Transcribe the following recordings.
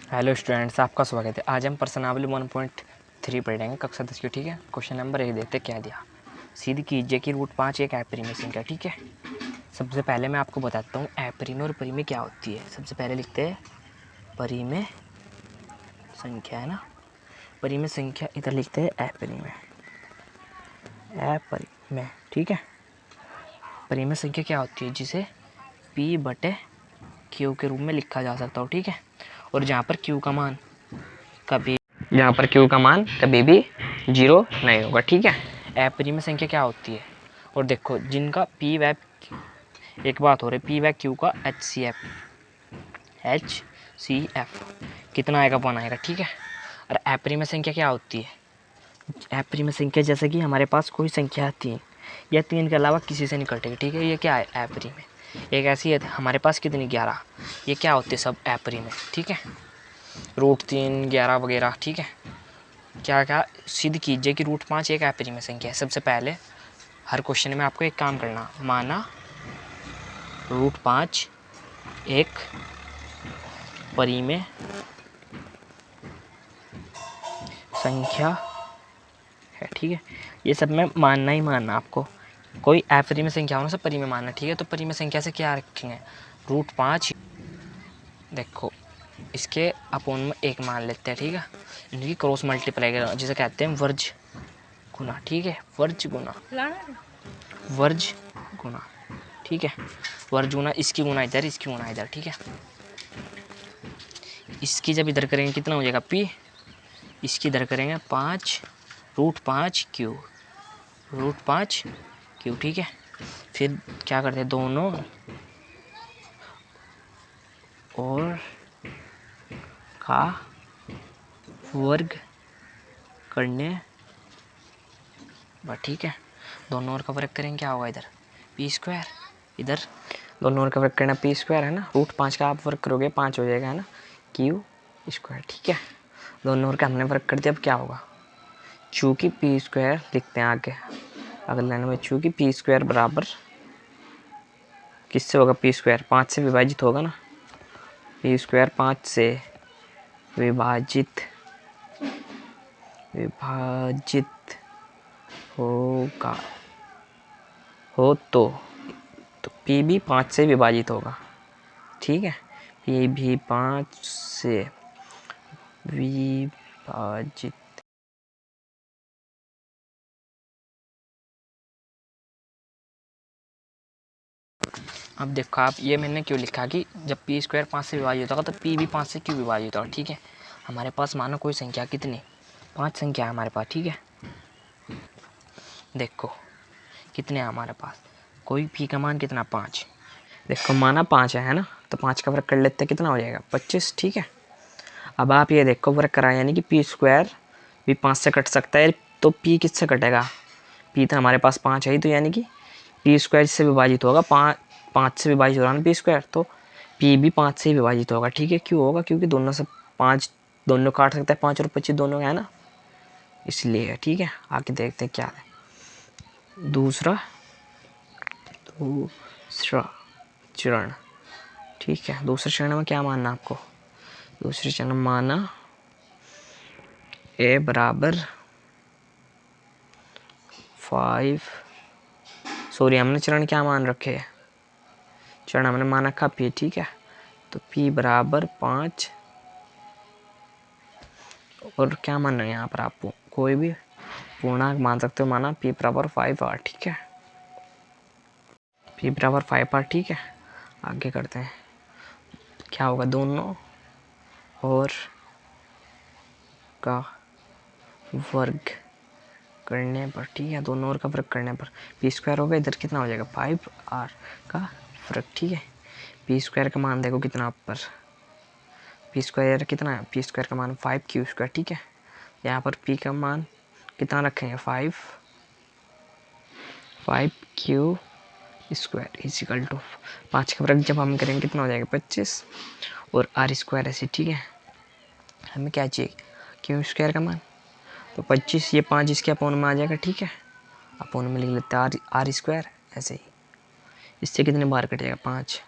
Hello students, आपका स्वागत है। आज हम प्रश्नावली 1.3 पढ़ेंगे कक्षा 10 की। ठीक है, क्वेश्चन नंबर 1 देखते क्या दिया। सिद्ध कीजिए कि रूट 5 एक अपरिमेय संख्या। ठीक है, सबसे पहले मैं आपको बताता हूँ अपरिमेय और परिमेय क्या होती है। सबसे पहले लिखते हैं परिमेय संख्या, है ना। परिमेय संख्या इधर लिखते हैं अपरिमेय। अपरिमेय, ठीक है। परिमेय संख्या क्या होती है, जिसे P/Q के रूप में लिखा जा सकता हो। ठीक है, और जहाँ पर Q का मान कभी भी 0 नहीं होगा। ठीक है, अपरिमेय संख्या क्या होती है, और देखो जिनका P व एक बात हो रही, P व Q का HCF कितना आएगा, 1 आएगा। ठीक है, और अपरिमेय संख्या क्या होती है, अपरिमेय संख्या जैसे कि हमारे पास कोई संख्या 3 या 3 के अलावा किसी से नहीं कटेगी। ठीक है, ये क्या है अपरिमेय। एक ऐसी है हमारे पास कितनी 11, ये क्या होते हैं सब अपरिमेय। ठीक है, रूट 3, 11 वगैरह। ठीक है, क्या क्या सिद्ध कीजिए कि रूट 5 एक अपरिमेय संख्या है। सबसे पहले हर क्वेश्चन में आपको एक काम करना, माना रूट 5 एक परिमेय संख्या है। ठीक है, ये सब में मानना ही मानना आपको। कोई अपरिमेय संख्या हो ना, सब परिमेय मानना। ठीक है, तो परिमेय संख्या से क्या रखेंगे, रूट 5। देखो इसके अपोन में एक मान लेते हैं। ठीक है, इनकी क्रॉस मल्टीप्लाई करना, जिसे कहते हैं वर्ज गुना। ठीक है, वर्ज गुना। ठीक है, वर्ज गुना, इसकी गुना इधर, इसकी गुना इधर। ठीक है, इसकी जब इधर करेंगे कितना हो जाएगा P, इसकी इधर करेंगे 5 रूट 5 क्यू। ठीक है, फिर क्या करते हैं, दोनों और का वर्ग करने पर। ठीक है, दोनों और का वर्ग करेंगे, क्या होगा इधर P², इधर दोनों और का वर्ग करना P² है ना। रूट 5 का आप वर्ग करोगे 5 हो जाएगा, है ना, Q²। ठीक है, दोनों और का हमने वर्ग कर दिया। अब क्या होगा, चूँकि P² लिखते हैं आगे अगले लाइन में, चूँकि P² बराबर किससे होगा, P² 5 से विभाजित होगा ना। P² 5 से विभाजित होगा तो P भी 5 से विभाजित होगा। ठीक है, P भी 5 से विभाजित। अब देखो आप, ये मैंने क्यों लिखा कि जब P² 5 से विभाजित होगा तो P भी 5 से क्यों विभाजित होगा। ठीक है, हमारे पास मानो कोई संख्या कितनी 5 संख्या है हमारे पास। ठीक है, देखो कितने हैं हमारे पास, कोई P का मान कितना 5। देखो माना 5 है ना, तो 5 का वर्ग कर लेते हैं, कितना हो जाएगा 25। ठीक है, अब आप ये देखो वर्ग करा, यानी कि P² भी 5 से कट सकता है, तो P किससे कटेगा, P तो हमारे पास 5 है ही, तो यानी कि P² से विभाजित होगा, 5 से विभाजित हो रहा है ना P², तो P भी 5 से ही विभाजित होगा। ठीक है, क्यों होगा, क्योंकि दोनों से 5, दोनों काट सकता है 5 और 25 दोनों है ना, इसलिए। ठीक है, आगे देखते हैं क्या है दूसरा चरण। ठीक है, दूसरे चरण में क्या मानना आपको, दूसरे चरण माना A बराबर 5, सॉरी हमने चरण क्या मान रखे है, चरण हमने मान रखा P। ठीक है, तो P बराबर 5, और क्या मान रहे हैं यहाँ पर आप, कोई भी पूर्णांक मान सकते हो, माना P बराबर 5R। ठीक है, P बराबर 5R। ठीक है, आगे करते हैं क्या होगा, दोनों और का वर्ग करने पर। ठीक है, दोनों और का वर्ग करने पर P² होगा, इधर कितना हो जाएगा 5R का वर्ग। ठीक है, P² का मान देखो कितना ऊपर, P² कितना है, P² का मान 5Q²। ठीक है, यहाँ पर P का मान कितना रखेंगे 5Q² इजिकल टू 5 का वर्ग जब हम करेंगे कितना हो जाएगा 25, और R² ऐसे। ठीक है, हमें क्या चाहिए Q² का मान, तो 25, ये 5 इसके अपोन में आ जाएगा। ठीक है, अपोन में लिख लेते हैं R² ऐसे ही, इससे कितने बार कटेगा 5,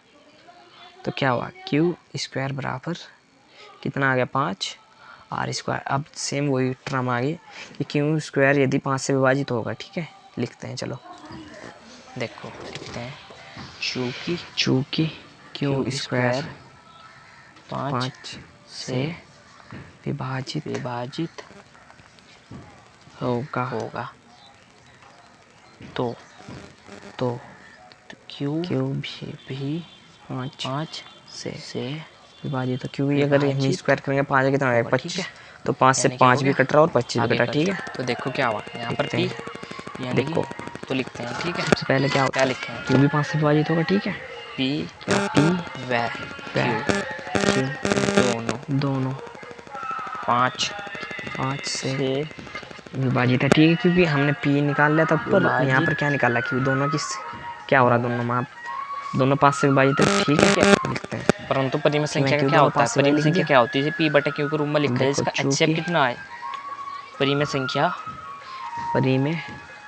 तो क्या हुआ Q² बराबर कितना आ गया 5 आर स्क्वायर। अब सेम वही टर्म आ गई कि क्यू स्क्वायर यदि 5 से विभाजित होगा, ठीक है। लिखते हैं, चलो देखो लिखते हैं, चूँकि क्यू स्क्वायर 5 से विभाजित होगा तो क्यू भी 5 से विभाजित। तो क्योंकि अगर हम स्क्वायर करेंगे 5 कितना होगा 25, तो 5 से 5 भी कट रहा और 25 भी कट रहा, ठीक है। तो देखो क्या हुआ यहाँ पर पी, यानी देखो तो लिखते हैं, ठीक है। सबसे पहले क्या होता है, लिखें, क्यू भी 5 से विभाजित होगा, ठीक है। पी व क्यू दोनों 5 से विभाजित है, ठीक है। क्योंकि हमने पी निकाल लिया था ऊपर, यहाँ पर क्या निकाला, क्यों दोनों की क्या हो रहा, दोनों में दोनों 5 से विभाजित है, ठीक है। लिखते हैं, परंतु परिमेय संख्या का क्या होता है, परिमेय संख्या क्या होती है, पी बटे क्यू के रूप में लिखा है, इसका एचसीएफ कितना है। परिमेय संख्या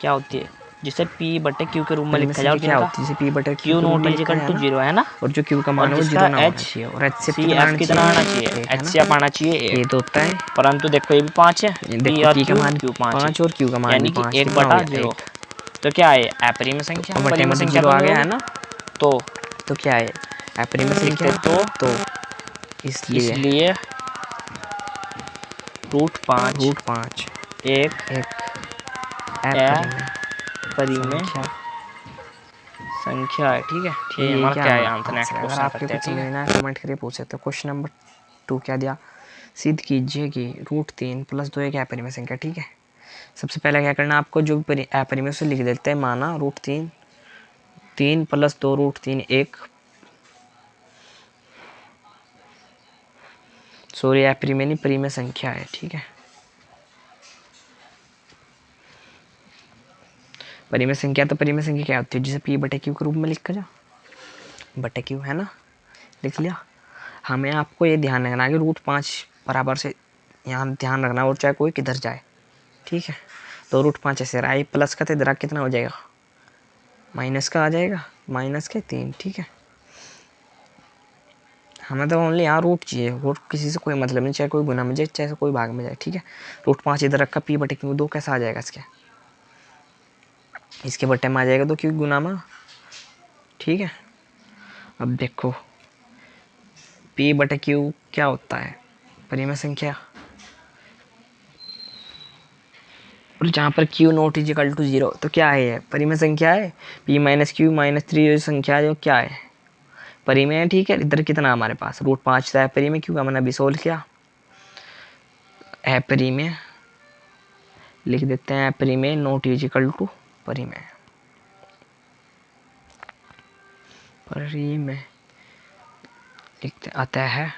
क्या होती है, जिसे पी बटे क्यू के रूप में लिखा जाए, क्या होती है, जैसे पी बटे क्यू नॉट इक्वल टू 0 है ना, और जो क्यू का मान है वो 0 ना होना चाहिए, और एचसीएफ कितना आना चाहिए, एचसीएफ आना चाहिए, ये तो होता है। परंतु देखो ये भी 5 है, देखो पी का मान 5 और क्यू का मान यानी कि 1 बटा 0, तो क्या है अपरिमेय संख्या, परिमेय संख्या 0 आ गया है ना, तो क्या है अपरिमेय संख्या, तो इसलिए रूट 5 एक परिमेय संख्या है, ठीक है। ये हमारा क्या है आंसर। नेक्स्ट क्वेश्चन आपके कुछ समझना है कमेंट करके पूछ सकते हो। क्वेश्चन नंबर 2 क्या दिया, सिद्ध कीजिए कि रूट 3 प्लस 2 एक अपरिमेय संख्या, ठीक है। सबसे पहले क्या करना, आपको जो अपरिमेय से लिख देते हैं, माना रूट 3 प्लस 2 रूट 3 एक, सॉरी अपरिमेय नहीं परिमेय संख्या है, ठीक है। परिमेय संख्या, तो परिमेय संख्या क्या होती है, जिसे पी बटे क्यू के रूप में लिखा जा, बटे क्यू है ना, लिख लिया। हमें आपको ये ध्यान रखना है कि रूट 5 बराबर से यहाँ ध्यान रखना, और चाहे कोई किधर जाए, ठीक है। तो रूट 5 ऐसे रहा, प्लस का इधर कितना हो जाएगा, माइनस का आ जाएगा, माइनस के 3, ठीक है। हमें तो ओनली यहाँ रूट चाहिए, रूट किसी से कोई मतलब नहीं, चाहे कोई गुना में जाए चाहे कोई भाग में जाए, ठीक है। रूट 5 इधर रखा, पी बटे क्यू 2 कैसा आ जाएगा, इसके बटे में आ जाएगा, तो क्यों गुना में, ठीक है। अब देखो पी बटे क्यू क्या होता है, परिमेय संख्या, और जहाँ पर Q not is equal to 0, तो क्या है, परिमेय संख्या है। पी माइनस क्यू माइनस 3 संख्या जो क्या है, परिमेय है, ठीक है। इधर कितना हमारे पास रूट 5 था, परिमेय क्यू का मैंने अभी सोल्व किया, अपरिमेय लिख देते हैं, अपरिमेय नॉट इज इक्वल टू परिमेय, लिखते आता है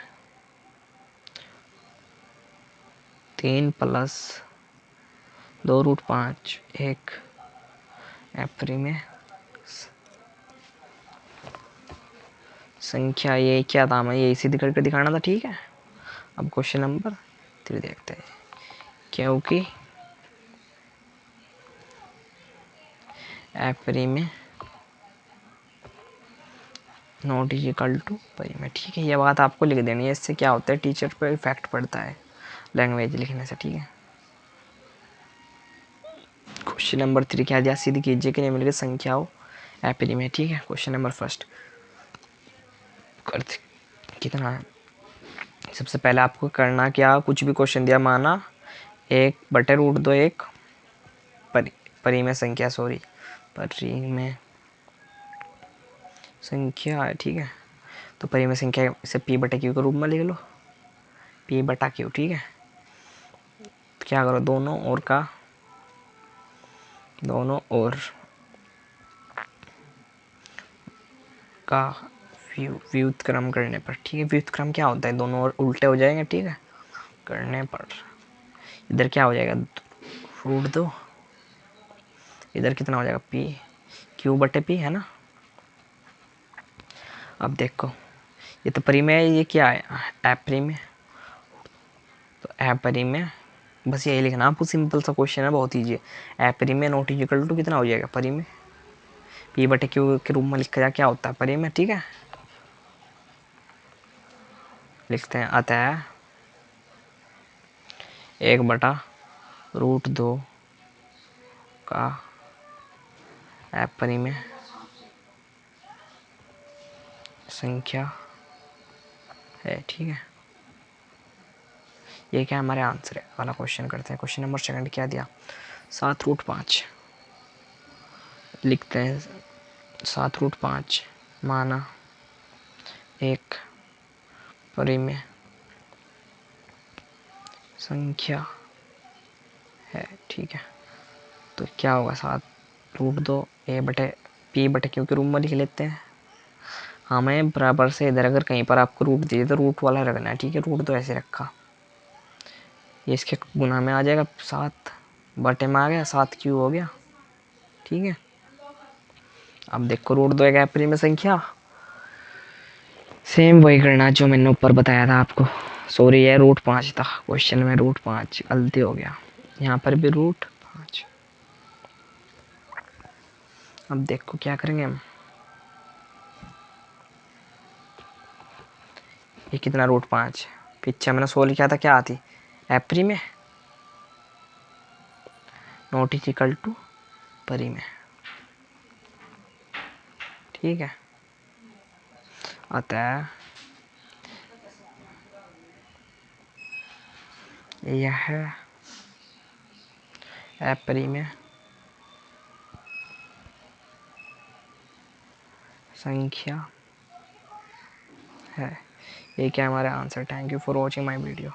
3 प्लस 2 रूट 5 एक अपरिमेय संख्या। ये क्या था, मैं ये सिद्ध करके दिखाना था, ठीक है। अब क्वेश्चन नंबर 3 देखते हैं, क्योंकि अपरिमेय नॉट इज इक्वल टू परिमेय, ठीक है। ये बात आपको लिख देनी है, इससे क्या होता है टीचर पर इफेक्ट पड़ता है लैंग्वेज लिखने से, ठीक है। क्वेश्चन नंबर 3 क्या दिया, सिद्ध कीजिए कि निम्नलिखित संख्याओं अपरिमेय, ठीक है। क्वेश्चन नंबर फर्स्ट करते कितना है, सबसे पहले आपको करना क्या, कुछ भी क्वेश्चन दिया, माना 1 बटे रूट 2 एक परिमेय संख्या, सॉरी परिमेय संख्या है, ठीक है। तो परिमेय संख्या इसे पी बटे क्यू के रूप में लिख लो, पी बटा क्यू, ठीक है। तो क्या करो, दोनों ओर का व्युत्क्रम करने पर, ठीक है। व्युत्क्रम क्या होता है, दोनों ओर उल्टे हो जाएंगे, ठीक है, करने पर इधर क्या हो जाएगा रूट 2, इधर कितना हो जाएगा पी क्यू बटे पी, है ना। अब देखो ये तो परिमेय, ये क्या है अपरिमेय, तो अपरिमेय बस यही लिखना आपको, सिंपल सा क्वेश्चन है, बहुत ईजी है। अपरिमेय नॉट इक्वल टू कितना हो जाएगा परिमेय, पी बटे क्यू के रूप में लिखा जाए क्या होता है परिमेय, ठीक है। लिखते हैं अतः 1/√2 का अपरिमेय संख्या है। ठीक है, ये क्या हमारे आंसर है वाला क्वेश्चन करते हैं। क्वेश्चन नंबर 2 क्या दिया, 7√5 लिखते हैं। 7√5 माना एक परिमेय संख्या है। ठीक है, तो क्या होगा, 7√2 p/q के रूप में लिख लेते हैं। हमें बराबर से इधर अगर कहीं पर आपको रूट दिए तो रूट वाला रखना है। ठीक है, रूट तो ऐसे रखा, ये इसके गुना में आ जाएगा, 7 में आ गया, 7q हो गया। ठीक है, अब देखो √2 एक अपरिमेय संख्या, सेम वही करना जो मैंने ऊपर बताया था आपको। सॉरी, ये √5 था क्वेश्चन में, √5 गलती हो गया, यहाँ पर भी √5। अब देखो क्या करेंगे हम, ये कितना √5, पीछे मैंने 100 लिखा था, क्या आती अपरिमेय नॉट इज इक्वल टू परिमेय। ठीक है, अतः यह अपरिमेय संख्या है। ये क्या हमारा answer. Thank you for watching my video.